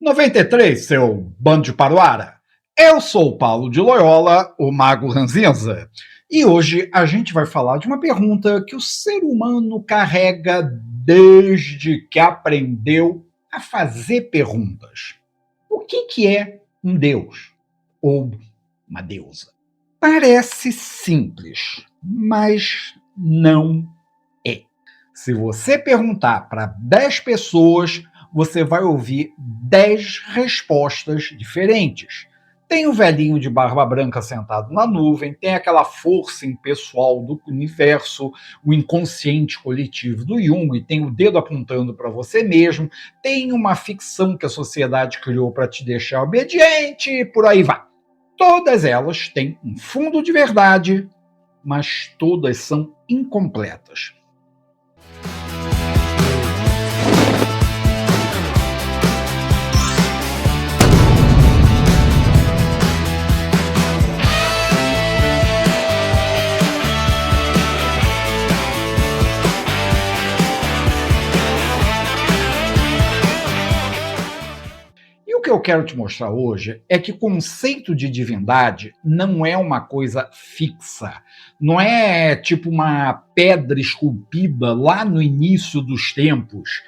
93, seu bando de paruara. Eu sou o Paulo de Loyola, o Mago Ranzinza, e hoje a gente vai falar de uma pergunta que o ser humano carrega desde que aprendeu a fazer perguntas. O que é um deus? Ou uma deusa? Parece simples, mas não é. Se você perguntar para 10 pessoas, você vai ouvir 10 respostas diferentes. Tem o velhinho de barba branca sentado na nuvem, tem aquela força impessoal do universo, o inconsciente coletivo do Jung, tem o dedo apontando para você mesmo, tem uma ficção que a sociedade criou para te deixar obediente, e por aí vai. Todas elas têm um fundo de verdade, mas todas são incompletas. E o que eu quero te mostrar hoje é que o conceito de divindade não é uma coisa fixa, não é tipo uma pedra esculpida lá no início dos tempos,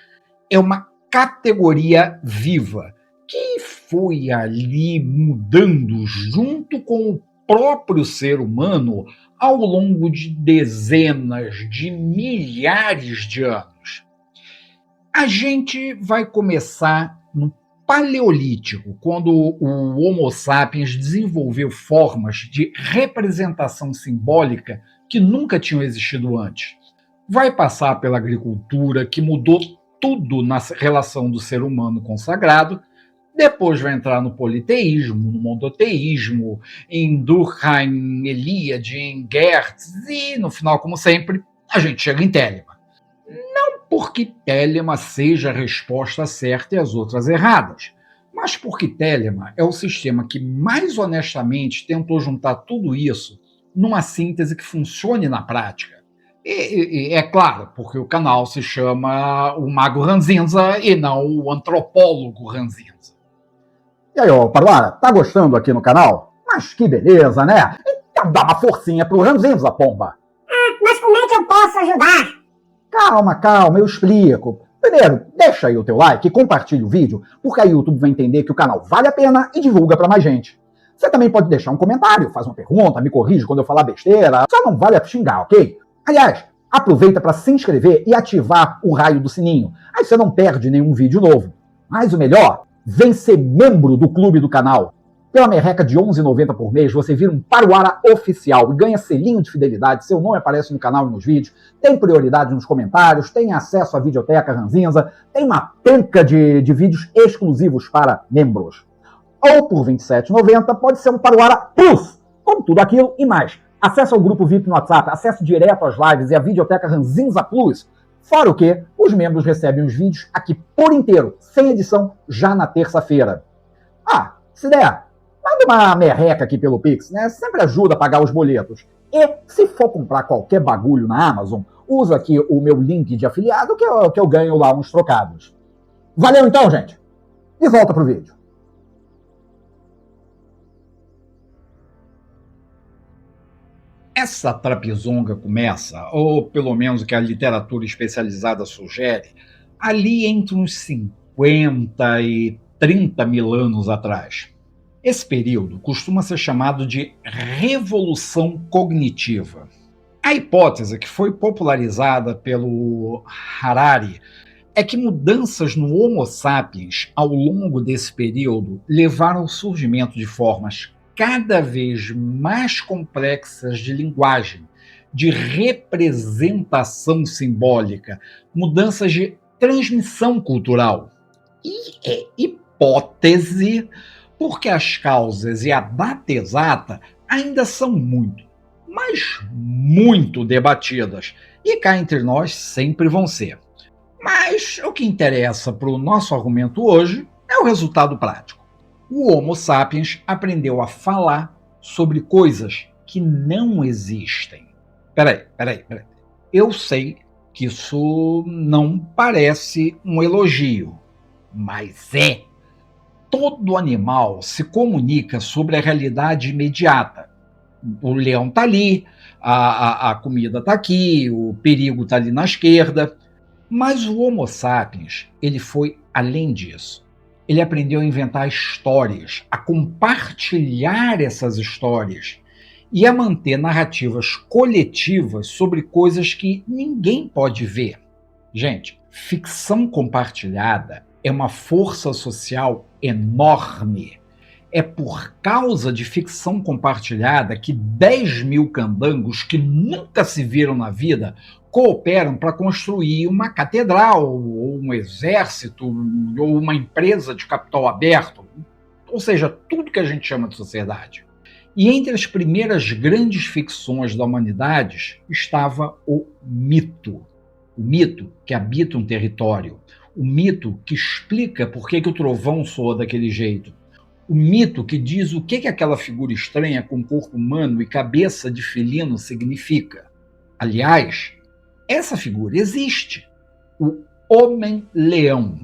é uma categoria viva que foi ali mudando junto com o próprio ser humano ao longo de dezenas de milhares de anos. A gente vai começar no Paleolítico, quando o Homo sapiens desenvolveu formas de representação simbólica que nunca tinham existido antes. Vai passar pela agricultura, que mudou tudo na relação do ser humano com o sagrado. Depois vai entrar no politeísmo, no monoteísmo, em Durkheim, Eliade, em Geertz e, no final, como sempre, a gente chega em Telemann. Porque Telemann seja a resposta certa e as outras erradas, mas porque Telemann é o sistema que mais honestamente tentou juntar tudo isso numa síntese que funcione na prática. E é claro, porque o canal se chama o Mago Ranzinza e não o Antropólogo Ranzinza. E aí, ô Paruara, tá gostando aqui no canal? Mas que beleza, né? Então dá uma forcinha pro Ranzinza, pomba. Mas como é que eu posso ajudar? Calma, eu explico. Primeiro, deixa aí o teu like e compartilha o vídeo, porque aí o YouTube vai entender que o canal vale a pena e divulga pra mais gente. Você também pode deixar um comentário, faz uma pergunta, me corrige quando eu falar besteira, só não vale a xingar, ok? Aliás, aproveita para se inscrever e ativar o raio do sininho, aí você não perde nenhum vídeo novo. Mas o melhor, vem ser membro do clube do canal. Pela merreca de R$ 11,90 por mês, você vira um Paruara oficial e ganha selinho de fidelidade, seu nome aparece no canal e nos vídeos, tem prioridade nos comentários, tem acesso à videoteca Ranzinza, tem uma penca de vídeos exclusivos para membros. Ou por R$ 27,90 pode ser um Paruara Plus, com tudo aquilo e mais. Acesso ao grupo VIP no WhatsApp, acesso direto às lives e à videoteca Ranzinza Plus. Fora o que, os membros recebem os vídeos aqui por inteiro, sem edição, já na terça-feira. Se der, manda uma merreca aqui pelo Pix, né? Sempre ajuda a pagar os boletos. E se for comprar qualquer bagulho na Amazon, usa aqui o meu link de afiliado que eu ganho lá uns trocados. Valeu então, gente! E volta pro vídeo. Essa trapezonga começa, ou pelo menos o que a literatura especializada sugere, ali entre uns 50 e 30 mil anos atrás. Esse período costuma ser chamado de Revolução Cognitiva. A hipótese que foi popularizada pelo Harari é que mudanças no Homo sapiens ao longo desse período levaram ao surgimento de formas cada vez mais complexas de linguagem, de representação simbólica, mudanças de transmissão cultural. E é hipótese porque as causas e a data exata ainda são muito, mas muito debatidas, e cá entre nós sempre vão ser. Mas o que interessa para o nosso argumento hoje é o resultado prático. O Homo sapiens aprendeu a falar sobre coisas que não existem. Peraí. Eu sei que isso não parece um elogio, mas é. todo animal se comunica sobre a realidade imediata. O leão está ali, a comida está aqui, o perigo está ali na esquerda. Mas o Homo sapiens, ele foi além disso. Ele aprendeu a inventar histórias, a compartilhar essas histórias e a manter narrativas coletivas sobre coisas que ninguém pode ver. Gente, ficção compartilhada é uma força social enorme. É por causa de ficção compartilhada que 10 mil candangos que nunca se viram na vida cooperam para construir uma catedral, ou um exército, ou uma empresa de capital aberto, ou seja, tudo que a gente chama de sociedade. E entre as primeiras grandes ficções da humanidade estava o mito. O mito que habita um território. O mito que explica por que o trovão soa daquele jeito. O mito que diz o que aquela figura estranha com corpo humano e cabeça de felino significa. Aliás, essa figura existe. O Homem-Leão.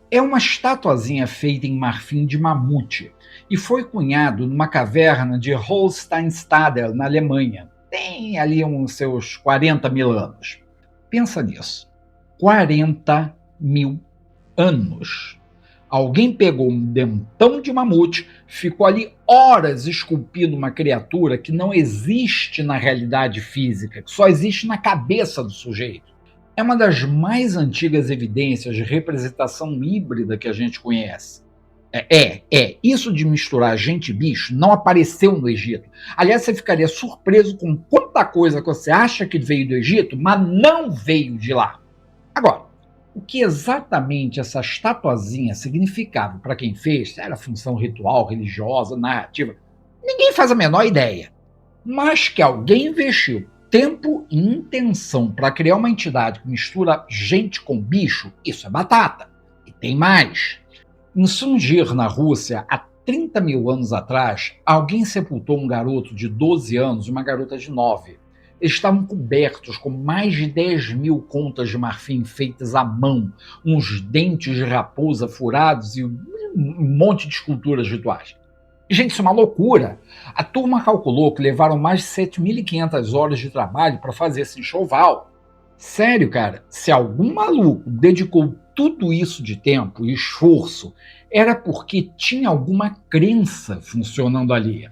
É uma estatuazinha feita em marfim de mamute e foi cunhado numa caverna de Holsteinstadel, na Alemanha. Tem ali uns seus 40 mil anos. Pensa nisso. 40 mil anos. Alguém pegou um dentão de mamute, ficou ali horas esculpindo uma criatura que não existe na realidade física, que só existe na cabeça do sujeito. É uma das mais antigas evidências de representação híbrida que a gente conhece. Isso de misturar gente e bicho não apareceu no Egito. Aliás, você ficaria surpreso com quanta coisa que você acha que veio do Egito, mas não veio de lá. Agora, o que exatamente essa estatuazinha significava para quem fez, se era função ritual, religiosa, narrativa, ninguém faz a menor ideia. Mas que alguém investiu tempo e intenção para criar uma entidade que mistura gente com bicho, isso é batata. E tem mais. Em Sungir, na Rússia, há 30 mil anos atrás, alguém sepultou um garoto de 12 anos e uma garota de 9. Eles estavam cobertos com mais de 10 mil contas de marfim feitas à mão, uns dentes de raposa furados e um monte de esculturas rituais. Gente, isso é uma loucura. A turma calculou que levaram mais de 7.500 horas de trabalho para fazer esse enxoval. Sério, cara, se algum maluco dedicou tudo isso de tempo e esforço, era porque tinha alguma crença funcionando ali.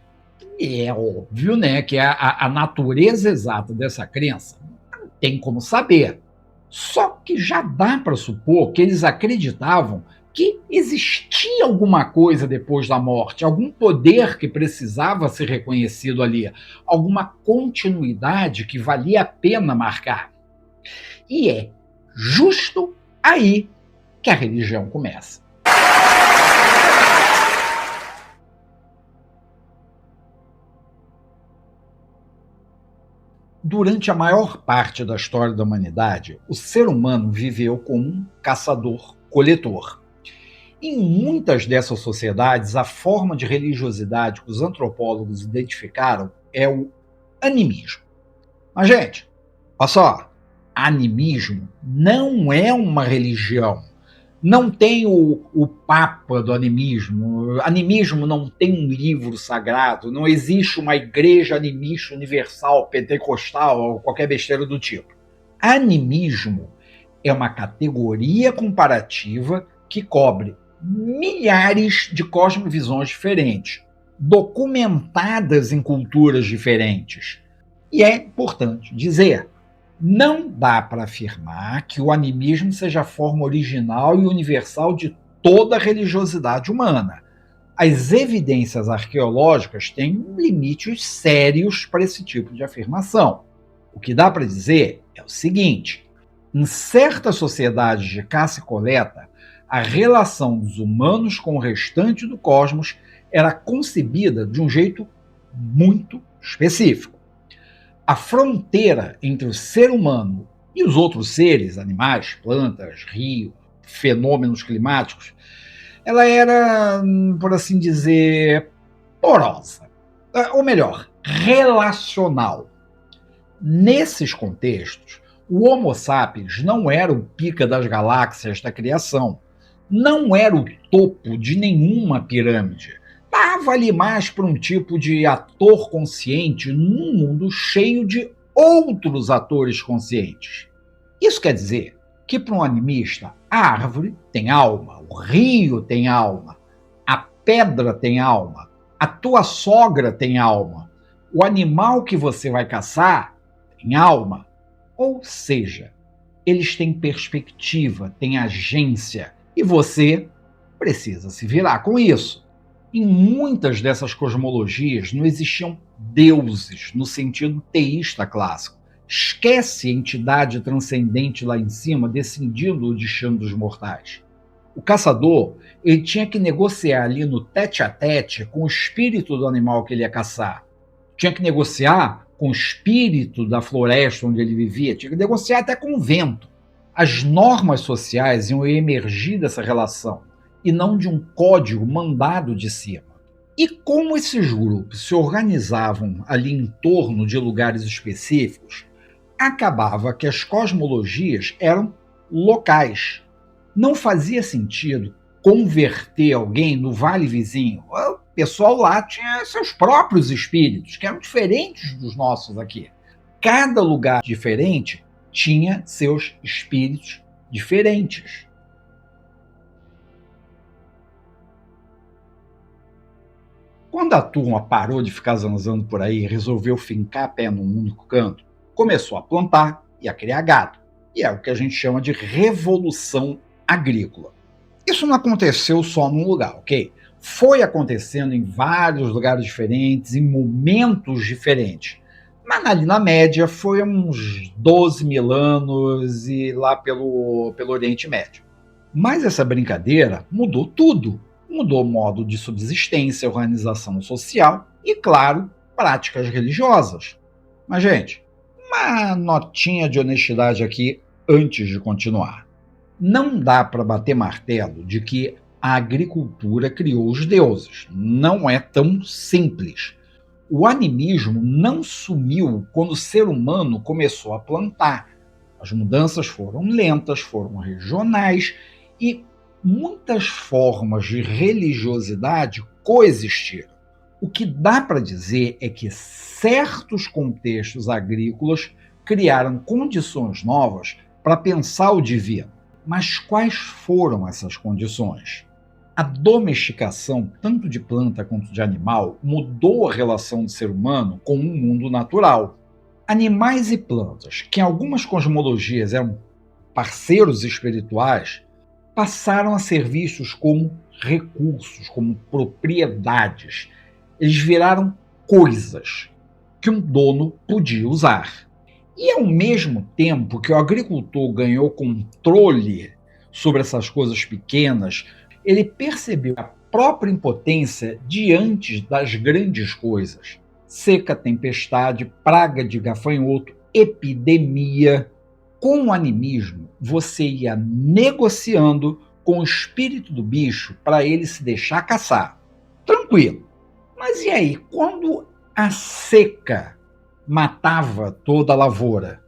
E é óbvio, né, que a natureza exata dessa crença não tem como saber. Só que já dá para supor que eles acreditavam que existia alguma coisa depois da morte, algum poder que precisava ser reconhecido ali, alguma continuidade que valia a pena marcar. E é justo aí que a religião começa. Durante a maior parte da história da humanidade, o ser humano viveu como um caçador-coletor. Em muitas dessas sociedades, a forma de religiosidade que os antropólogos identificaram é o animismo. Mas, gente, olha só, animismo não é uma religião. Não tem o papa do animismo. Animismo não tem um livro sagrado. Não existe uma igreja animista universal, pentecostal ou qualquer besteira do tipo. Animismo é uma categoria comparativa que cobre milhares de cosmovisões diferentes, documentadas em culturas diferentes. E é importante dizer, não dá para afirmar que o animismo seja a forma original e universal de toda a religiosidade humana. As evidências arqueológicas têm limites sérios para esse tipo de afirmação. O que dá para dizer é o seguinte: em certas sociedades de caça e coleta, a relação dos humanos com o restante do cosmos era concebida de um jeito muito específico. A fronteira entre o ser humano e os outros seres, animais, plantas, rios, fenômenos climáticos, ela era, por assim dizer, porosa. Ou melhor, relacional. Nesses contextos, o Homo sapiens não era o pica das galáxias da criação. Não era o topo de nenhuma pirâmide. Estava ali mais para um tipo de ator consciente num mundo cheio de outros atores conscientes. Isso quer dizer que para um animista, a árvore tem alma, o rio tem alma, a pedra tem alma, a tua sogra tem alma, o animal que você vai caçar tem alma. Ou seja, eles têm perspectiva, têm agência, e você precisa se virar com isso. Em muitas dessas cosmologias não existiam deuses no sentido teísta clássico. Esquece a entidade transcendente lá em cima decidindo o destino dos mortais. O caçador, ele tinha que negociar ali no tete-a-tete com o espírito do animal que ele ia caçar. Tinha que negociar com o espírito da floresta onde ele vivia, tinha que negociar até com o vento. As normas sociais iam emergir dessa relação e não de um código mandado de cima. E como esses grupos se organizavam ali em torno de lugares específicos, acabava que as cosmologias eram locais. Não fazia sentido converter alguém no vale vizinho. O pessoal lá tinha seus próprios espíritos, que eram diferentes dos nossos aqui. Cada lugar diferente tinha seus espíritos diferentes. Quando a turma parou de ficar zanzando por aí e resolveu fincar pé num único canto, começou a plantar e a criar gado. E é o que a gente chama de revolução agrícola. Isso não aconteceu só num lugar, ok? Foi acontecendo em vários lugares diferentes, em momentos diferentes. Mas ali na média foi uns 12 mil anos e lá pelo Oriente Médio. Mas essa brincadeira mudou tudo. Mudou o modo de subsistência, organização social e, claro, práticas religiosas. Mas, gente, uma notinha de honestidade aqui antes de continuar. Não dá para bater martelo de que a agricultura criou os deuses. Não é tão simples. O animismo não sumiu quando o ser humano começou a plantar. As mudanças foram lentas, foram regionais e muitas formas de religiosidade coexistiram. O que dá para dizer é que certos contextos agrícolas criaram condições novas para pensar o divino. Mas quais foram essas condições? A domesticação, tanto de planta quanto de animal, mudou a relação do ser humano com o mundo natural. Animais e plantas, que em algumas cosmologias eram parceiros espirituais, passaram a ser vistos como recursos, como propriedades. Eles viraram coisas que um dono podia usar. E ao mesmo tempo que o agricultor ganhou controle sobre essas coisas pequenas, ele percebeu a própria impotência diante das grandes coisas. Seca, tempestade, praga de gafanhoto, epidemia. Com o animismo, você ia negociando com o espírito do bicho para ele se deixar caçar. Tranquilo. Mas e aí, quando a seca matava toda a lavoura,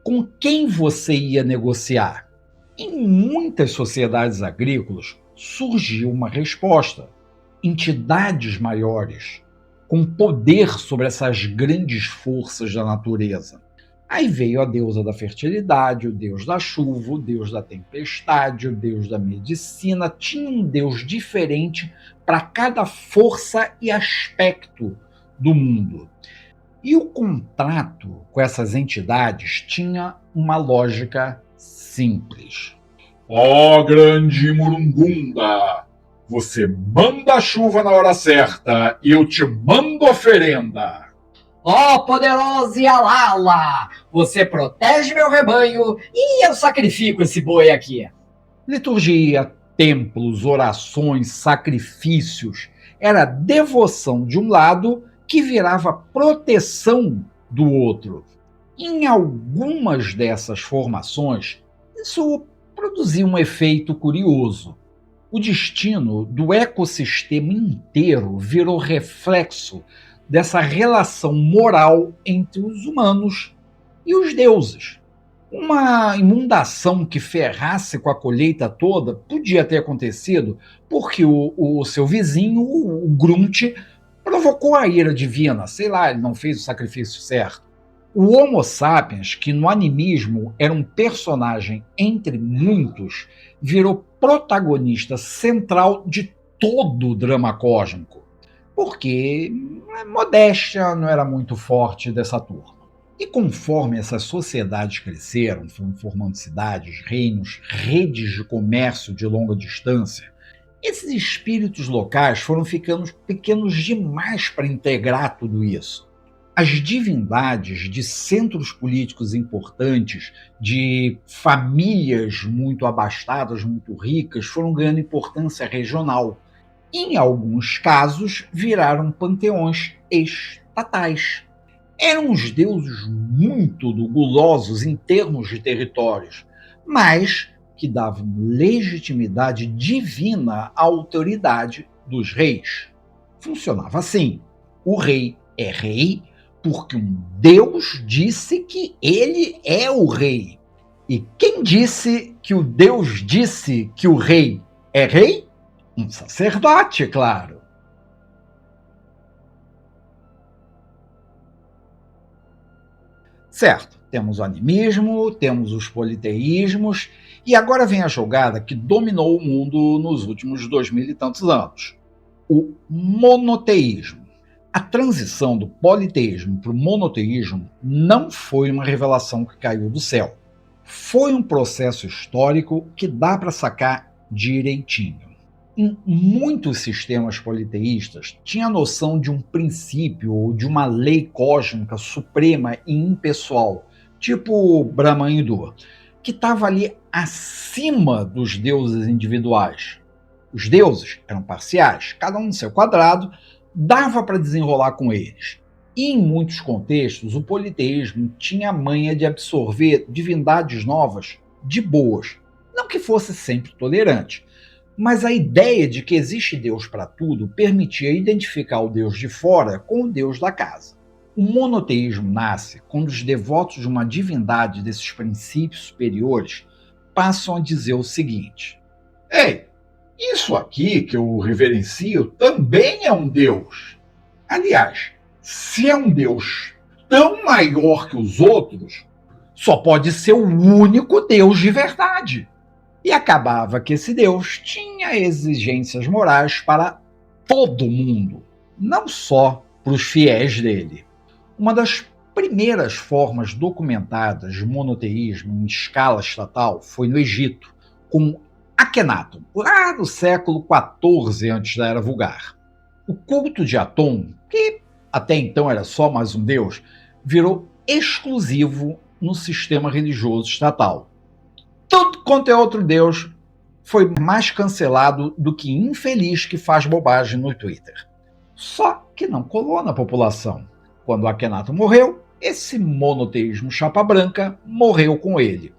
com quem você ia negociar? Em muitas sociedades agrícolas, surgiu uma resposta. Entidades maiores, com poder sobre essas grandes forças da natureza. Aí veio a deusa da fertilidade, o deus da chuva, o deus da tempestade, o deus da medicina. Tinha um deus diferente para cada força e aspecto do mundo. E o contrato com essas entidades tinha uma lógica simples. Ó grande Murungunda, você manda a chuva na hora certa e eu te mando oferenda. Ó poderoso Yalala, você protege meu rebanho e eu sacrifico esse boi aqui. Liturgia, templos, orações, sacrifícios, era devoção de um lado que virava proteção do outro. Em algumas dessas formações, isso produzia um efeito curioso. O destino do ecossistema inteiro virou reflexo dessa relação moral entre os humanos e os deuses. Uma inundação que ferrasse com a colheita toda podia ter acontecido porque o seu vizinho, o Grunt, provocou a ira divina. Sei lá, ele não fez o sacrifício certo. O Homo sapiens, que no animismo era um personagem entre muitos, virou protagonista central de todo o drama cósmico, porque a modéstia não era muito forte dessa turma. E conforme essas sociedades cresceram, foram formando cidades, reinos, redes de comércio de longa distância, esses espíritos locais foram ficando pequenos demais para integrar tudo isso. As divindades de centros políticos importantes, de famílias muito abastadas, muito ricas, foram ganhando importância regional. Em alguns casos, viraram panteões estatais. Eram os deuses muito gulosos em termos de territórios, mas que davam legitimidade divina à autoridade dos reis. Funcionava assim: o rei é rei porque um Deus disse que ele é o rei. E quem disse que o Deus disse que o rei é rei? Um sacerdote, claro. Certo, temos o animismo, temos os politeísmos, e agora vem a jogada que dominou o mundo nos últimos 2000 e tantos anos: o monoteísmo. A transição do politeísmo para o monoteísmo não foi uma revelação que caiu do céu. Foi um processo histórico que dá para sacar direitinho. Em muitos sistemas politeístas, tinha a noção de um princípio ou de uma lei cósmica suprema e impessoal, tipo Brahma Hindu, que estava ali acima dos deuses individuais. Os deuses eram parciais, cada um no seu quadrado, dava para desenrolar com eles. E em muitos contextos, o politeísmo tinha a manha de absorver divindades novas de boas. Não que fosse sempre tolerante, mas a ideia de que existe Deus para tudo permitia identificar o Deus de fora com o Deus da casa. O monoteísmo nasce quando os devotos de uma divindade desses princípios superiores passam a dizer o seguinte: Ei, isso aqui que eu reverencio também é um Deus. Aliás, se é um Deus tão maior que os outros, só pode ser o único Deus de verdade. E acabava que esse Deus tinha exigências morais para todo mundo, não só para os fiéis dele. Uma das primeiras formas documentadas de monoteísmo em escala estatal foi no Egito, com Akhenaton, lá no século XIV antes da Era Vulgar. O culto de Atom, que até então era só mais um deus, virou exclusivo no sistema religioso estatal. Tudo quanto é outro deus foi mais cancelado do que infeliz que faz bobagem no Twitter. Só que não colou na população. Quando Akhenaton morreu, esse monoteísmo chapa branca morreu com ele.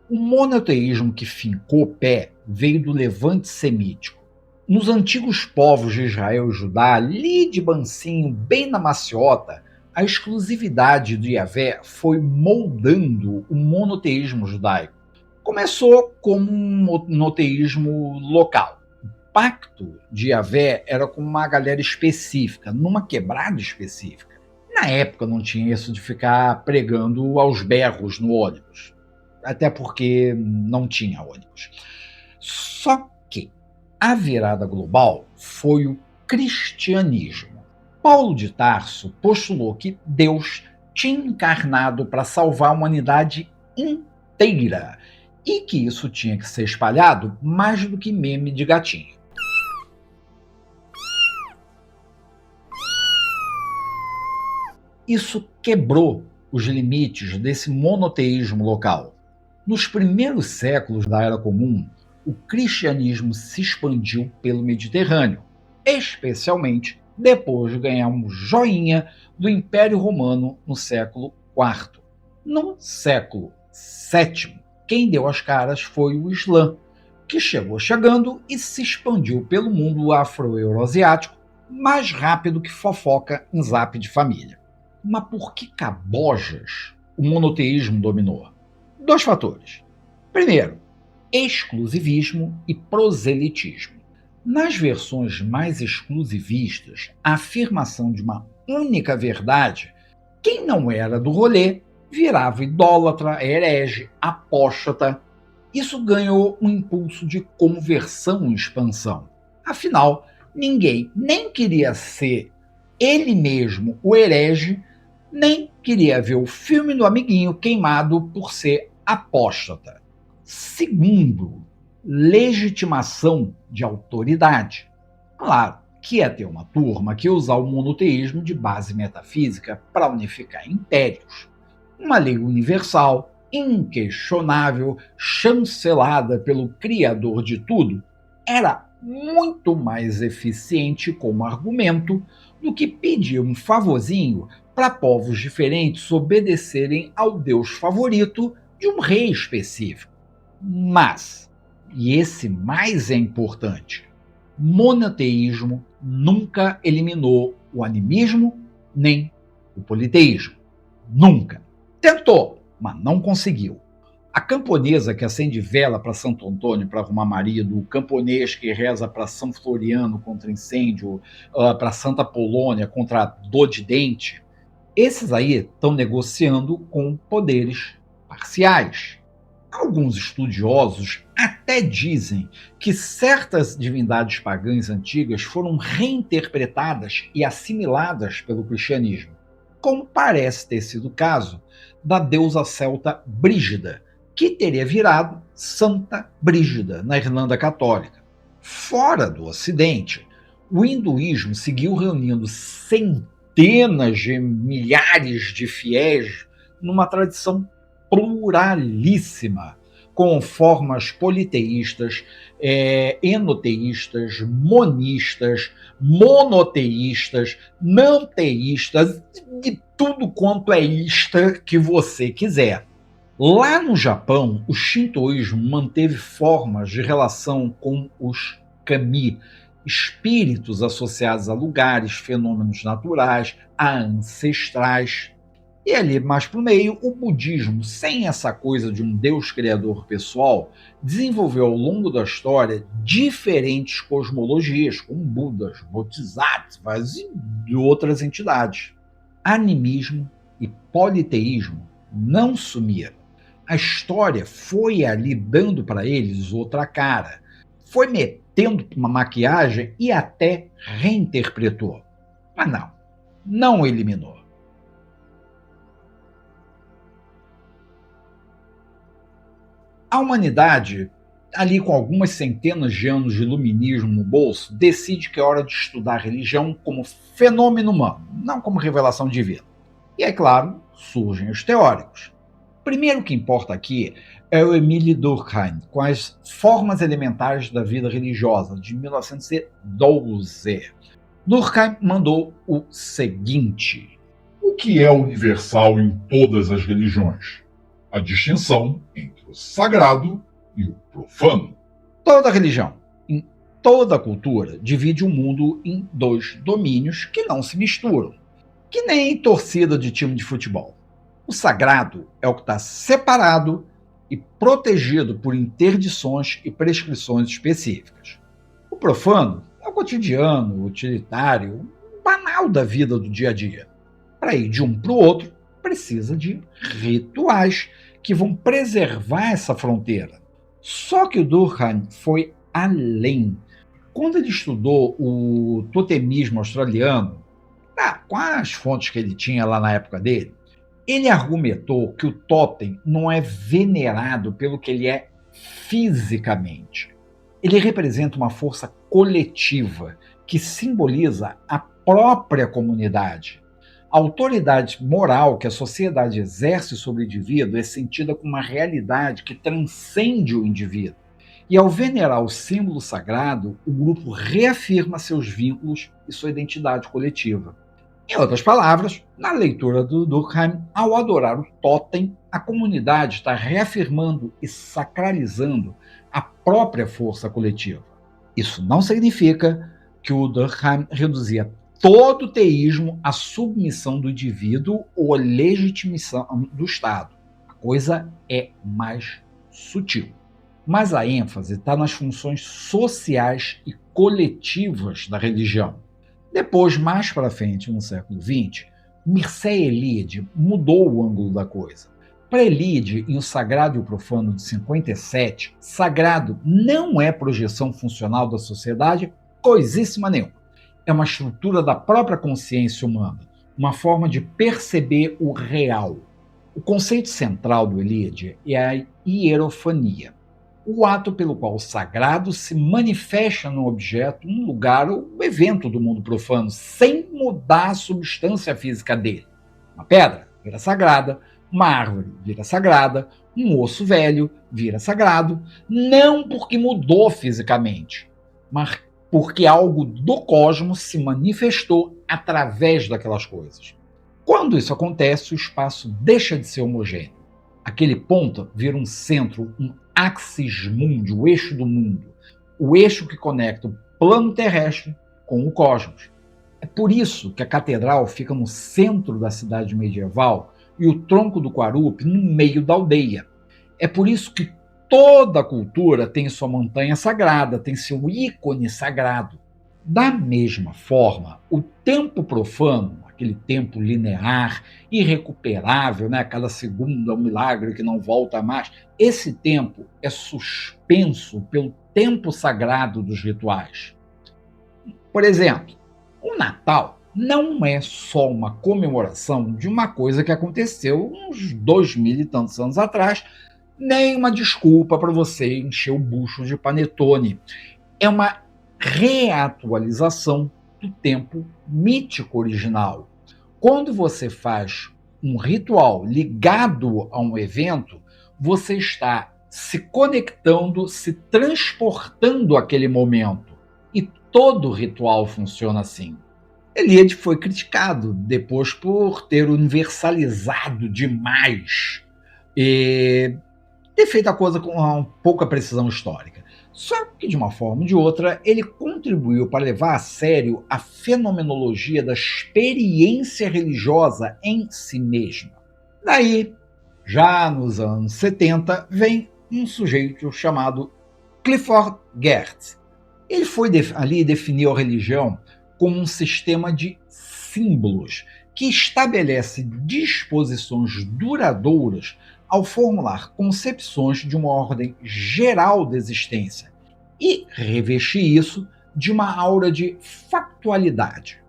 O monoteísmo que fincou pé veio do levante semítico. Nos antigos povos de Israel e Judá, ali de mansinho, bem na maciota, a exclusividade do Yahvé foi moldando o monoteísmo judaico. Começou como um monoteísmo local. O pacto de Yahvé era com uma galera específica, numa quebrada específica. Na época não tinha isso de ficar pregando aos berros no ônibus. Até porque não tinha ônibus. Só que a virada global foi o cristianismo. Paulo de Tarso postulou que Deus tinha encarnado para salvar a humanidade inteira e que isso tinha que ser espalhado mais do que meme de gatinho. Isso quebrou os limites desse monoteísmo local. Nos primeiros séculos da Era Comum, o cristianismo se expandiu pelo Mediterrâneo, especialmente depois de ganhar um joinha do Império Romano no século IV. No século VII, quem deu as caras foi o Islã, que chegou chegando e se expandiu pelo mundo afro-euroasiático mais rápido que fofoca em zap de família. Mas por que cabojas o monoteísmo dominou? Dois fatores. Primeiro, exclusivismo e proselitismo. Nas versões mais exclusivistas, a afirmação de uma única verdade, quem não era do rolê virava idólatra, herege, apóstata. Isso ganhou um impulso de conversão e expansão. Afinal, ninguém nem queria ser ele mesmo o herege, nem queria ver o filme do amiguinho queimado por ser apóstata. Segundo, legitimação de autoridade. Claro que ia ter uma turma que ia usar o monoteísmo de base metafísica para unificar impérios. Uma lei universal, inquestionável, chancelada pelo Criador de tudo, era muito mais eficiente como argumento do que pedir um favorzinho para povos diferentes obedecerem ao Deus favorito de um rei específico. Mas, e esse mais é importante, monoteísmo nunca eliminou o animismo nem o politeísmo. Nunca. Tentou, mas não conseguiu. A camponesa que acende vela para Santo Antônio para arrumar marido, o camponês que reza para São Floriano contra incêndio, para Santa Polônia contra dor de dente, esses aí estão negociando com poderes parciais. Alguns estudiosos até dizem que certas divindades pagãs antigas foram reinterpretadas e assimiladas pelo cristianismo, como parece ter sido o caso da deusa celta Brígida, que teria virado Santa Brígida na Irlanda Católica. Fora do Ocidente, o hinduísmo seguiu reunindo centenas de milhares de fiéis numa tradição pluralíssima, com formas politeístas, enoteístas, monistas, monoteístas, não teístas, de tudo quanto é ista que você quiser. Lá no Japão, o shintoísmo manteve formas de relação com os kami, espíritos associados a lugares, fenômenos naturais, a ancestrais. E ali mais para o meio, o budismo, sem essa coisa de um Deus criador pessoal, desenvolveu ao longo da história diferentes cosmologias, como Budas, Bodhisattvas e outras entidades. Animismo e politeísmo não sumiram. A história foi ali dando para eles outra cara, foi metendo uma maquiagem e até reinterpretou. Mas não eliminou. A humanidade, ali com algumas centenas de anos de iluminismo no bolso, decide que é hora de estudar a religião como fenômeno humano, não como revelação divina. E é claro, surgem os teóricos. O primeiro que importa aqui é o Émile Durkheim, com as Formas Elementares da Vida Religiosa, de 1912. Durkheim mandou o seguinte: o que é universal em todas as religiões? A distinção entre o sagrado e o profano. Toda religião, em toda cultura, divide o mundo em dois domínios que não se misturam, que nem torcida de time de futebol. O sagrado é o que está separado e protegido por interdições e prescrições específicas. O profano é o cotidiano, utilitário, banal da vida do dia a dia. Para ir de um para o outro, precisa de rituais que vão preservar essa fronteira. Só que o Durkheim foi além. Quando ele estudou o totemismo australiano, com as fontes que ele tinha lá na época dele, ele argumentou que o totem não é venerado pelo que ele é fisicamente. Ele representa uma força coletiva que simboliza a própria comunidade. A autoridade moral que a sociedade exerce sobre o indivíduo é sentida como uma realidade que transcende o indivíduo. E ao venerar o símbolo sagrado, o grupo reafirma seus vínculos e sua identidade coletiva. Em outras palavras, na leitura do Durkheim, ao adorar o totem, a comunidade está reafirmando e sacralizando a própria força coletiva. Isso não significa que o Durkheim reduzia todo o teísmo à submissão do indivíduo ou à legitimação do Estado. coisa é mais sutil. Mas a ênfase está nas funções sociais e coletivas da religião. Depois, mais para frente, no século XX, Mircea Eliade mudou o ângulo da coisa. Para Eliade, em O Sagrado e o Profano de 57, sagrado não é projeção funcional da sociedade, coisíssima nenhuma. É uma estrutura da própria consciência humana, uma forma de perceber o real. O conceito central do Eliade é a hierofania, o ato pelo qual o sagrado se manifesta no objeto, no lugar ou evento do mundo profano, sem mudar a substância física dele. Uma pedra vira sagrada, uma árvore vira sagrada, um osso velho vira sagrado, não porque mudou fisicamente, mas porque algo do cosmos se manifestou através daquelas coisas. Quando isso acontece, o espaço deixa de ser homogêneo. Aquele ponto vira um centro, um axis mundi, o eixo do mundo, o eixo que conecta o plano terrestre com o cosmos. É por isso que a catedral fica no centro da cidade medieval e o tronco do Quarup no meio da aldeia. É por isso que toda cultura tem sua montanha sagrada, tem seu ícone sagrado. Da mesma forma, o tempo profano, aquele tempo linear, irrecuperável, né? Cada segundo é um milagre que não volta mais, esse tempo é suspenso pelo tempo sagrado dos rituais. Por exemplo, o Natal não é só uma comemoração de uma coisa que aconteceu uns 2000 e tantos anos atrás, nem uma desculpa para você encher o bucho de panetone. É uma reatualização do tempo mítico original. Quando você faz um ritual ligado a um evento, você está se conectando, se transportando àquele momento. E todo ritual funciona assim. Eliade foi criticado depois por ter universalizado demais e ter feito a coisa com uma pouca precisão histórica. Só que, de uma forma ou de outra, ele contribuiu para levar a sério a fenomenologia da experiência religiosa em si mesma. Daí, já nos anos 70, vem um sujeito chamado Clifford Geertz. Ele foi ali definir a religião como um sistema de símbolos que estabelece disposições duradouras ao formular concepções de uma ordem geral da existência e revestir isso de uma aura de factualidade.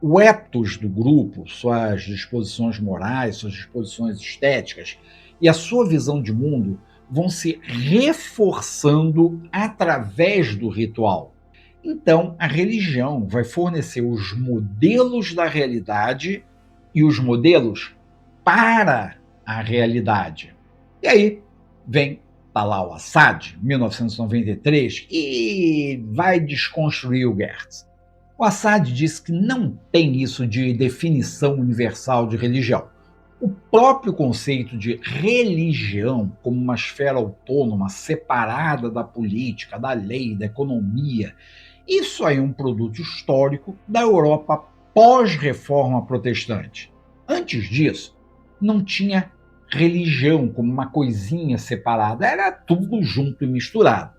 O ethos do grupo, suas disposições morais, suas disposições estéticas e a sua visão de mundo vão se reforçando através do ritual. Então, a religião vai fornecer os modelos da realidade e os modelos para a realidade. E aí vem Talal Assad, 1993, e vai desconstruir o Geertz. O Assad disse que não tem isso de definição universal de religião. O próprio conceito de religião como uma esfera autônoma, separada da política, da lei, da economia, isso aí é um produto histórico da Europa pós-reforma protestante. Antes disso, não tinha religião como uma coisinha separada, era tudo junto e misturado.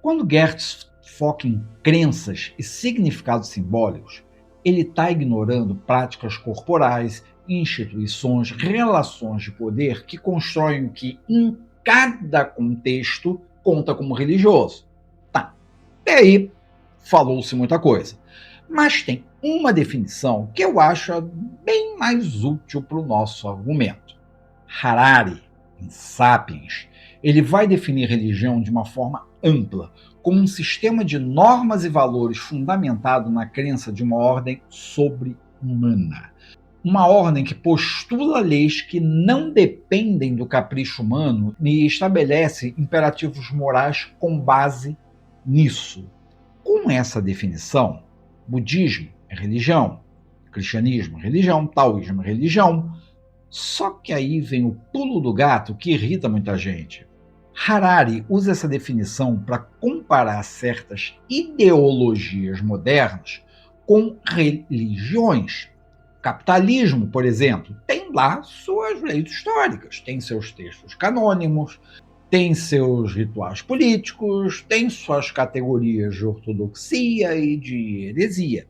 Quando Geertz foca em crenças e significados simbólicos, ele está ignorando práticas corporais, instituições, relações de poder que constroem o que, em cada contexto, conta como religioso. Tá, até aí falou-se muita coisa. Mas tem uma definição que eu acho bem mais útil para o nosso argumento. Harari, em Sapiens, ele vai definir religião de uma forma ampla, como um sistema de normas e valores fundamentado na crença de uma ordem sobre-humana. Uma ordem que postula leis que não dependem do capricho humano e estabelece imperativos morais com base nisso. Com essa definição, budismo é religião, cristianismo é religião, taoísmo é religião. Só que aí vem o pulo do gato que irrita muita gente. Harari usa essa definição para comparar certas ideologias modernas com religiões. capitalismo, por exemplo, tem lá suas leis históricas, tem seus textos canônimos, tem seus rituais políticos, tem suas categorias de ortodoxia e de heresia.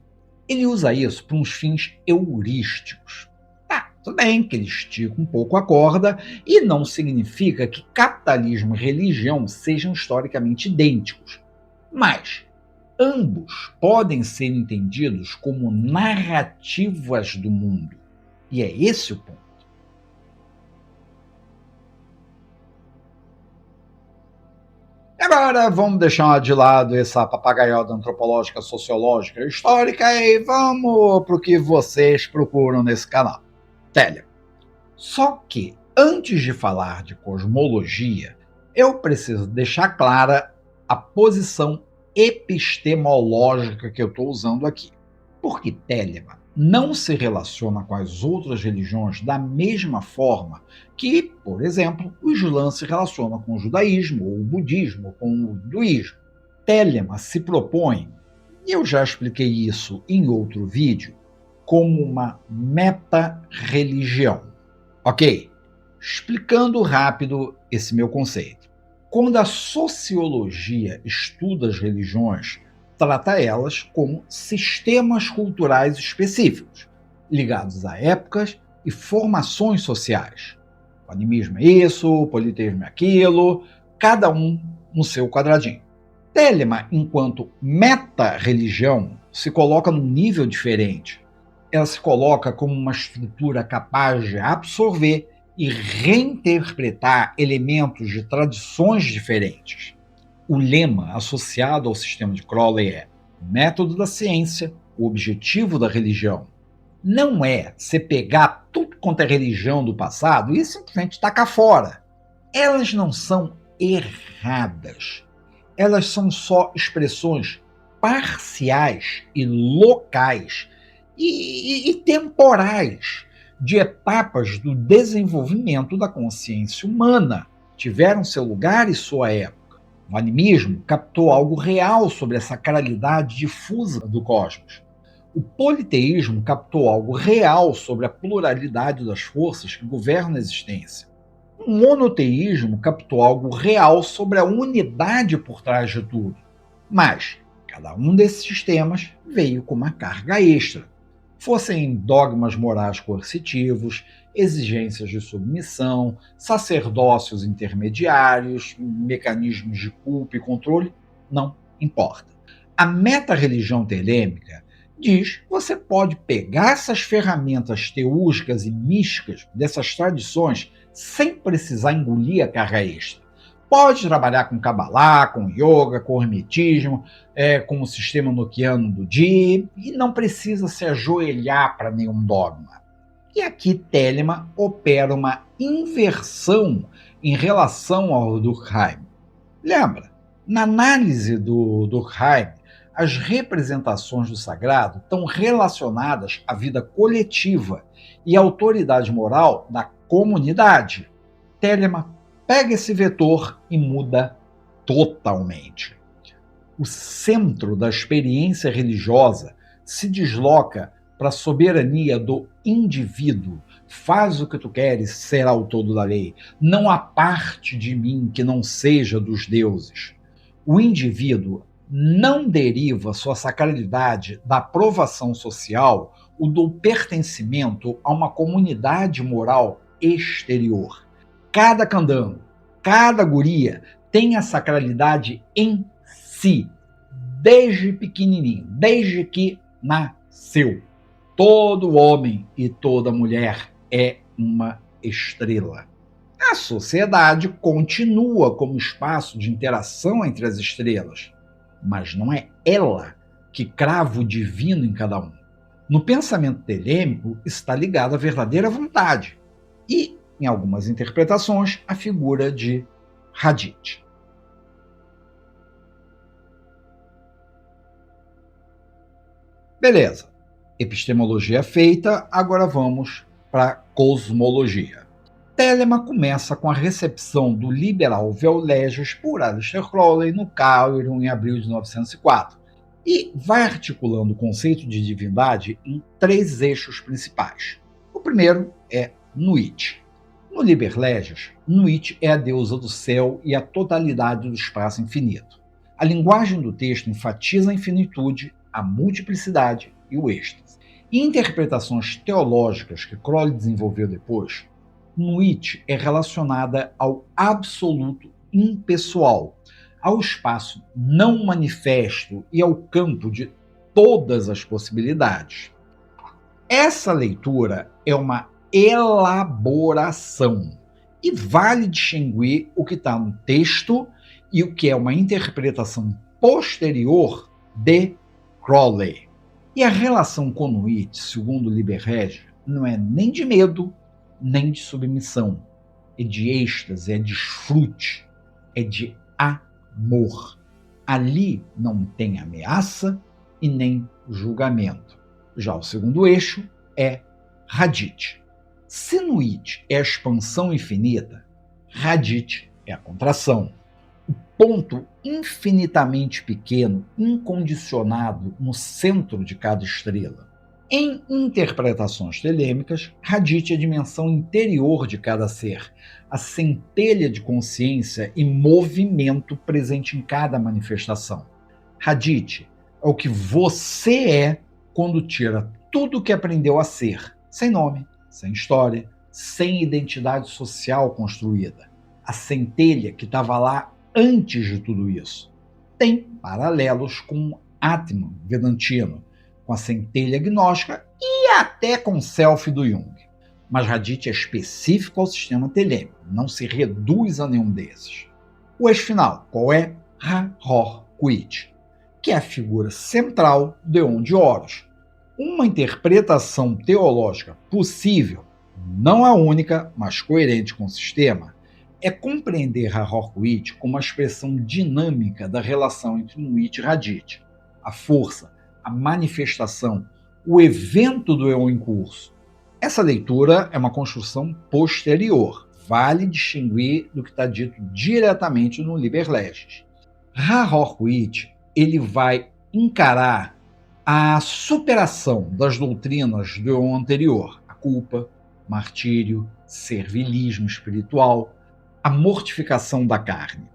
Ele usa isso para uns fins heurísticos. Tá, tudo bem que ele estica um pouco a corda e não significa que capitalismo e religião sejam historicamente idênticos. Mas ambos podem ser entendidos como narrativas do mundo. E é esse o ponto. Agora vamos deixar de lado essa papagaiada antropológica, sociológica e histórica e vamos para o que vocês procuram nesse canal. Télia. Só que, antes de falar de cosmologia, eu preciso deixar clara a posição epistemológica que eu estou usando aqui. Porque Telema não se relaciona com as outras religiões da mesma forma que, por exemplo, o Islã se relaciona com o judaísmo, ou o budismo, ou com o hinduísmo. Telema se propõe, e eu já expliquei isso em outro vídeo, como uma meta-religião. Ok? Explicando rápido esse meu conceito. Quando a sociologia estuda as religiões, trata elas como sistemas culturais específicos, ligados a épocas e formações sociais. O animismo é isso, o politeísmo é aquilo, cada um no seu quadradinho. Telema, enquanto meta-religião, se coloca num nível diferente. Ela se coloca como uma estrutura capaz de absorver e reinterpretar elementos de tradições diferentes. O lema associado ao sistema de Crowley é: o método da ciência, o objetivo da religião. Não é você pegar tudo quanto é religião do passado e simplesmente tacar fora. Elas não são erradas. Elas são só expressões parciais e locais e temporais de etapas do desenvolvimento da consciência humana. Tiveram seu lugar e sua época. O animismo captou algo real sobre a sacralidade difusa do cosmos. O politeísmo captou algo real sobre a pluralidade das forças que governam a existência. O monoteísmo captou algo real sobre a unidade por trás de tudo. Mas cada um desses sistemas veio com uma carga extra. Fossem dogmas morais coercitivos, exigências de submissão, sacerdócios intermediários, mecanismos de culpa e controle, não importa. A meta-religião telêmica diz que você pode pegar essas ferramentas teúrgicas e místicas dessas tradições sem precisar engolir a carga extra. Pode trabalhar com Kabbalah, com Yoga, com Hermetismo, com o sistema Enochiano do Di, e não precisa se ajoelhar para nenhum dogma. E aqui Telema opera uma inversão em relação ao Durkheim. Lembra? Na análise do Durkheim, as representações do sagrado estão relacionadas à vida coletiva e à autoridade moral da comunidade. Telema pega esse vetor e muda totalmente. O centro da experiência religiosa se desloca para a soberania do indivíduo. Faz o que tu queres, será o todo da lei. Não há parte de mim que não seja dos deuses. O indivíduo não deriva sua sacralidade da aprovação social ou do pertencimento a uma comunidade moral exterior. Cada candango, cada guria tem a sacralidade em si, desde pequenininho, desde que nasceu. Todo homem e toda mulher é uma estrela. A sociedade continua como espaço de interação entre as estrelas, mas não é ela que crava o divino em cada um. No pensamento telêmico, está ligado à verdadeira vontade e, em algumas interpretações, a figura de Hadith. Beleza. Epistemologia feita, agora vamos para a cosmologia. Telema começa com a recepção do liberal Velleges por Aleister Crowley no Cairo em abril de 1904. e vai articulando o conceito de divindade em 3 eixos principais. O primeiro é Nuit. No Liber Legis, Nuit é a deusa do céu e a totalidade do espaço infinito. A linguagem do texto enfatiza a infinitude, a multiplicidade e o êxtase. Em interpretações teológicas que Crowley desenvolveu depois, Nuit é relacionada ao absoluto impessoal, ao espaço não manifesto e ao campo de todas as possibilidades. Essa leitura é uma elaboração e vale distinguir o que está no texto e o que é uma interpretação posterior de Crowley. E a relação com Nuit, segundo Liber Regis, não é nem de medo, nem de submissão. É de êxtase, é de desfrute, é de amor. Ali não tem ameaça e nem julgamento. Já o segundo eixo é Hadith. Se Nuit é a expansão infinita, Hadith é a contração. O ponto infinitamente pequeno, incondicionado no centro de cada estrela. Em interpretações telêmicas, Hadith é a dimensão interior de cada ser, a centelha de consciência e movimento presente em cada manifestação. Hadith é o que você é quando tira tudo o que aprendeu a ser, sem nome, sem história, sem identidade social construída. A centelha que estava lá antes de tudo isso. Tem paralelos com Atman vedantino, com a centelha gnóstica e até com o self do Jung. Mas Hadith é específico ao sistema telêmico, não se reduz a nenhum desses. O eixo final, qual é? Ra-Hor Kuit, que é a figura central do Eon de Horus. Uma interpretação teológica possível, não a única, mas coerente com o sistema, é compreender Ra-Hor Kuit como uma expressão dinâmica da relação entre Nuit e Hadith, a força, a manifestação, o evento do Eon em curso. Essa leitura é uma construção posterior, vale distinguir do que está dito diretamente no Liber Legis. Ra-Hor Kuit, ele vai encarar a superação das doutrinas do Eon anterior, a culpa, martírio, servilismo espiritual, a mortificação da carne.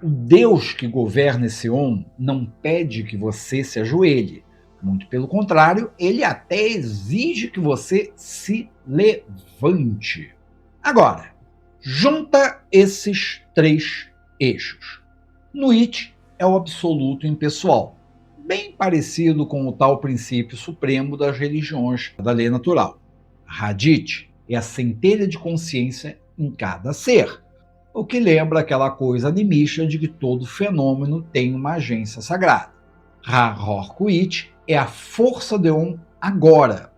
O Deus que governa esse Eon não pede que você se ajoelhe. Muito pelo contrário, ele até exige que você se levante. Agora, junta esses 3 eixos. Nuit é o absoluto impessoal, bem parecido com o tal princípio supremo das religiões da lei natural. Hadith é a centelha de consciência em cada ser, o que lembra aquela coisa animista de que todo fenômeno tem uma agência sagrada. Ra-Hor Kuit é a força de Eon agora.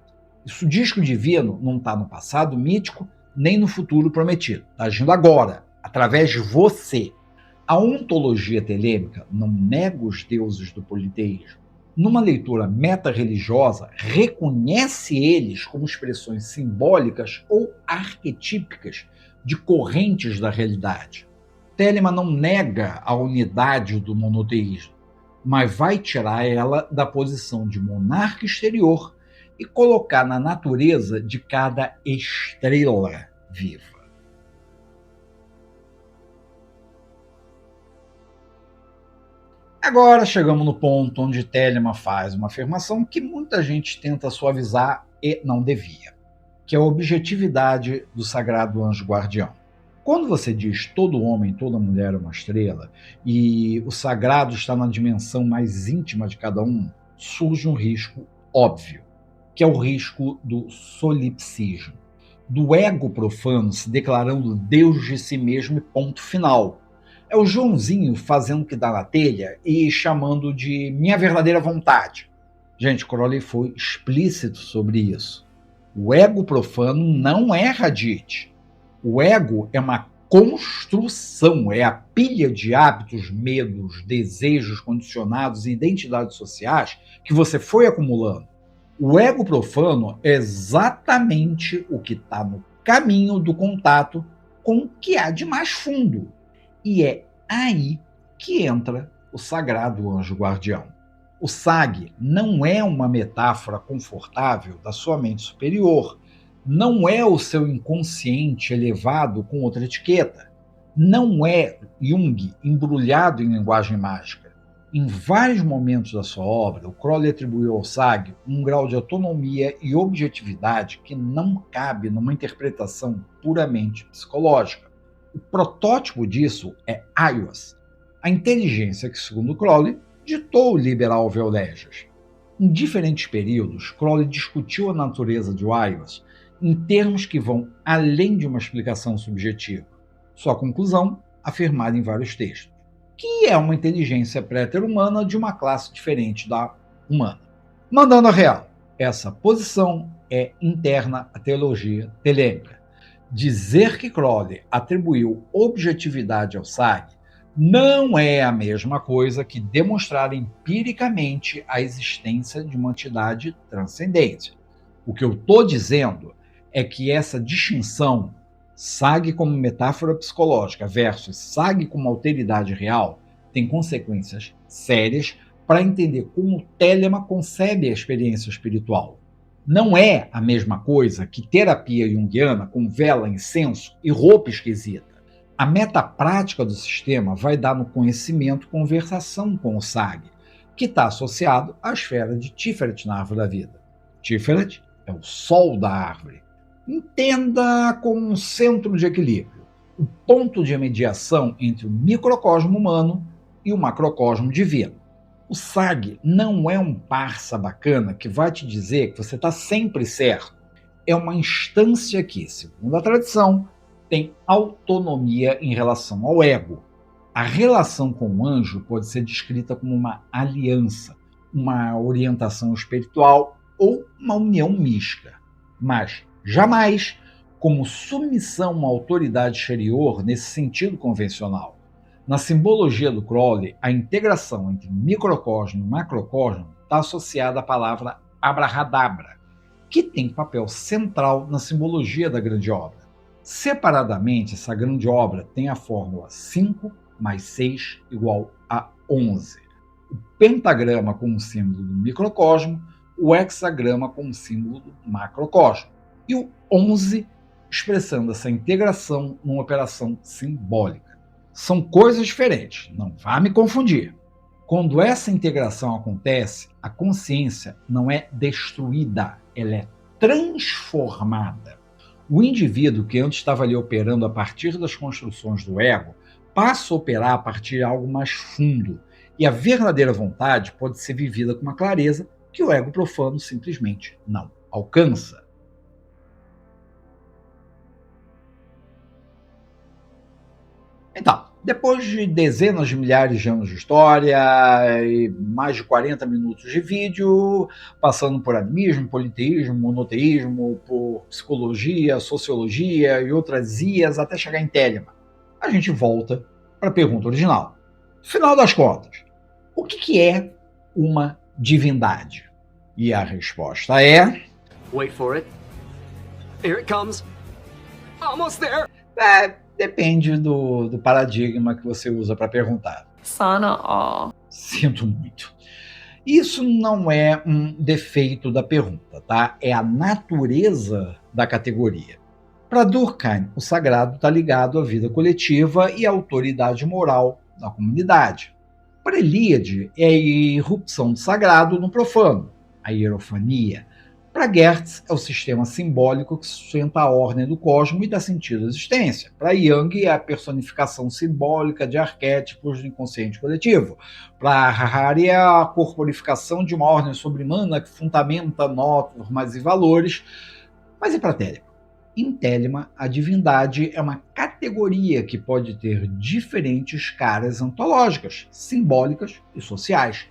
Isso diz que o divino não está no passado mítico nem no futuro prometido. Está agindo agora, através de você. A ontologia telêmica não nega os deuses do politeísmo. Numa leitura meta-religiosa, reconhece eles como expressões simbólicas ou arquetípicas de correntes da realidade. Telemann não nega a unidade do monoteísmo, mas vai tirar ela da posição de monarca exterior e colocar na natureza de cada estrela viva. Agora chegamos no ponto onde Telemann faz uma afirmação que muita gente tenta suavizar e não devia, que é a objetividade do sagrado anjo guardião. Quando você diz todo homem, toda mulher é uma estrela, e o sagrado está na dimensão mais íntima de cada um, surge um risco óbvio, que é o risco do solipsismo, do ego profano se declarando Deus de si mesmo e ponto final. É o Joãozinho fazendo o que dá na telha e chamando de minha verdadeira vontade. Gente, Crowley foi explícito sobre isso. O ego profano não é Hadith. O ego é uma construção, é a pilha de hábitos, medos, desejos condicionados e identidades sociais que você foi acumulando. O ego profano é exatamente o que está no caminho do contato com o que há de mais fundo. E é aí que entra o sagrado anjo guardião. O SAG não é uma metáfora confortável da sua mente superior, não é o seu inconsciente elevado com outra etiqueta, não é Jung embrulhado em linguagem mágica. Em vários momentos da sua obra, o Crowley atribuiu ao SAG um grau de autonomia e objetividade que não cabe numa interpretação puramente psicológica. O protótipo disso é Aiwass, a inteligência que, segundo Crowley, ditou o liberal Velleges. Em diferentes períodos, Crowley discutiu a natureza de Aiwass em termos que vão além de uma explicação subjetiva. Sua conclusão, afirmada em vários textos, que é uma inteligência préter-humana de uma classe diferente da humana. Mandando a real, essa posição é interna à teologia telêmica. Dizer que Crowley atribuiu objetividade ao SAG não é a mesma coisa que demonstrar empiricamente a existência de uma entidade transcendente. O que eu estou dizendo é que essa distinção, SAG como metáfora psicológica versus SAG como alteridade real, tem consequências sérias para entender como o Telema concebe a experiência espiritual. Não é a mesma coisa que terapia junguiana com vela, incenso e roupa esquisita. A metaprática do sistema vai dar no conhecimento conversação com o SAG, que está associado à esfera de Tiferet na árvore da vida. Tiferet é o sol da árvore. Entenda como um centro de equilíbrio, o ponto de mediação entre o microcosmo humano e o macrocosmo divino. O SAG não é um parça bacana que vai te dizer que você está sempre certo. É uma instância que, segundo a tradição, tem autonomia em relação ao ego. A relação com o anjo pode ser descrita como uma aliança, uma orientação espiritual ou uma união mística, mas jamais como submissão a uma autoridade exterior nesse sentido convencional. Na simbologia do Crowley, a integração entre microcosmo e macrocosmo está associada à palavra abrahadabra, que tem papel central na simbologia da grande obra. Separadamente, essa grande obra tem a fórmula 5 mais 6 igual a 11. O pentagrama como símbolo do microcosmo, o hexagrama como símbolo do macrocosmo. E o 11 expressando essa integração numa operação simbólica. São coisas diferentes, não vá me confundir. Quando essa integração acontece, a consciência não é destruída, ela é transformada. O indivíduo que antes estava ali operando a partir das construções do ego, passa a operar a partir de algo mais fundo, e a verdadeira vontade pode ser vivida com uma clareza que o ego profano simplesmente não alcança. Então, depois de dezenas de milhares de anos de história e mais de 40 minutos de vídeo, passando por animismo, politeísmo, monoteísmo, por psicologia, sociologia e outras ias até chegar em Telema, a gente volta para a pergunta original. Final das contas, o que é uma divindade? E a resposta é... Wait for it. Here it comes. Almost there. Depende do paradigma que você usa para perguntar. Sana all. Sinto muito. Isso não é um defeito da pergunta, tá? É a natureza da categoria. Para Durkheim, o sagrado está ligado à vida coletiva e à autoridade moral da comunidade. Para Eliade, é a irrupção do sagrado no profano, a hierofania. Para Gertz, é o sistema simbólico que sustenta a ordem do cosmos e dá sentido à existência. Para Jung, é a personificação simbólica de arquétipos do inconsciente coletivo. Para Harari, é a corporificação de uma ordem sobre-humana que fundamenta normas e valores. Mas e para Telema? Em Telema, a divindade é uma categoria que pode ter diferentes caras ontológicas, simbólicas e sociais.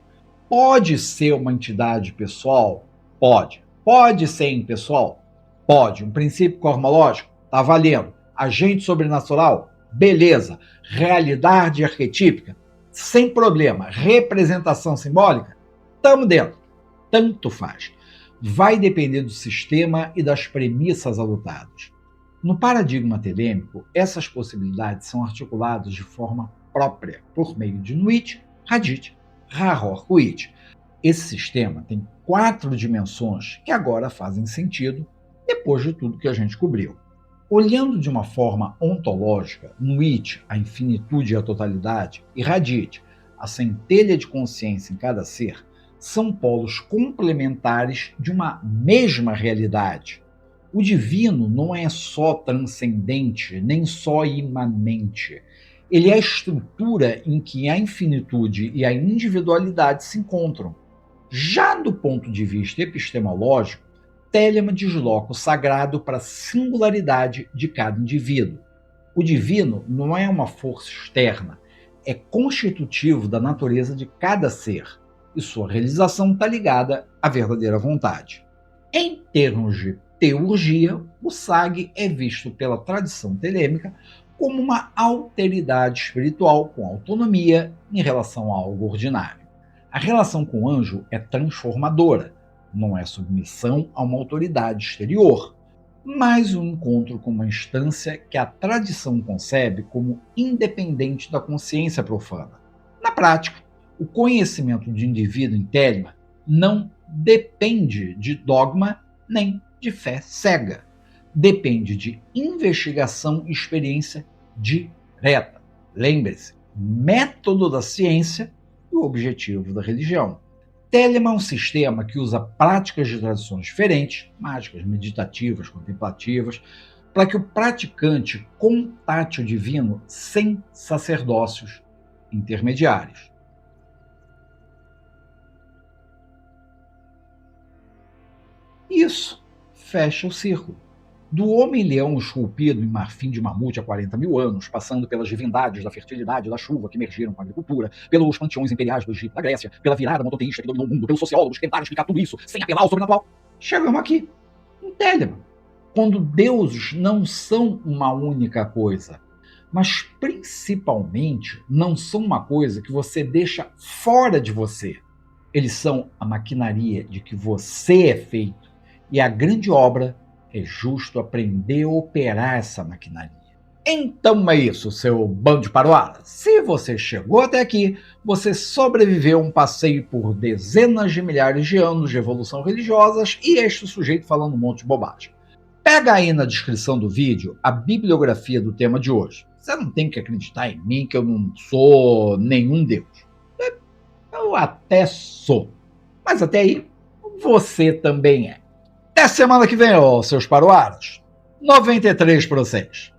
Pode ser uma entidade pessoal? Pode. Pode ser impessoal? Pode. Um princípio cosmológico? Tá valendo. Agente sobrenatural? Beleza. Realidade arquetípica? Sem problema. Representação simbólica? Tamo dentro. Tanto faz. Vai depender do sistema e das premissas adotadas. No paradigma telêmico, essas possibilidades são articuladas de forma própria, por meio de Nuit, Hadith, Rahor Kuit. Esse sistema tem 4 dimensões que agora fazem sentido depois de tudo que a gente cobriu. Olhando de uma forma ontológica, Nuit, a infinitude e a totalidade, e Radit, a centelha de consciência em cada ser, são polos complementares de uma mesma realidade. O divino não é só transcendente, nem só imanente. Ele é a estrutura em que a infinitude e a individualidade se encontram. Já do ponto de vista epistemológico, Telemann desloca o sagrado para a singularidade de cada indivíduo. O divino não é uma força externa, é constitutivo da natureza de cada ser, e sua realização está ligada à verdadeira vontade. Em termos de teurgia, o SAG é visto pela tradição telêmica como uma alteridade espiritual com autonomia em relação a algo ordinário. A relação com o anjo é transformadora, não é submissão a uma autoridade exterior, mas um encontro com uma instância que a tradição concebe como independente da consciência profana. Na prática, o conhecimento de indivíduo em Telemann não depende de dogma nem de fé cega. Depende de investigação e experiência direta. Lembre-se, método da ciência e o objetivo da religião. Telemann é um sistema que usa práticas de tradições diferentes, mágicas, meditativas, contemplativas, para que o praticante contate o divino sem sacerdócios intermediários. Isso fecha o círculo. Do homem-leão esculpido em marfim de mamute há 40 mil anos, passando pelas divindades da fertilidade e da chuva que emergiram com a agricultura, pelos panteões imperiais do Egito e da Grécia, pela virada monoteísta que dominou o mundo, pelos sociólogos que tentaram explicar tudo isso sem apelar ao sobrenatural, chegamos aqui, em Telemann, quando deuses não são uma única coisa, mas principalmente não são uma coisa que você deixa fora de você. Eles são a maquinaria de que você é feito, e a grande obra é justo aprender a operar essa maquinaria. Então é isso, seu bando de paroara. Se você chegou até aqui, você sobreviveu a um passeio por dezenas de milhares de anos de evolução religiosas e este sujeito falando um monte de bobagem. Pega aí na descrição do vídeo a bibliografia do tema de hoje. Você não tem que acreditar em mim que eu não sou nenhum deus. Eu até sou. Mas até aí, você também é. Até semana que vem, ó, seus paroaras. 93 para vocês.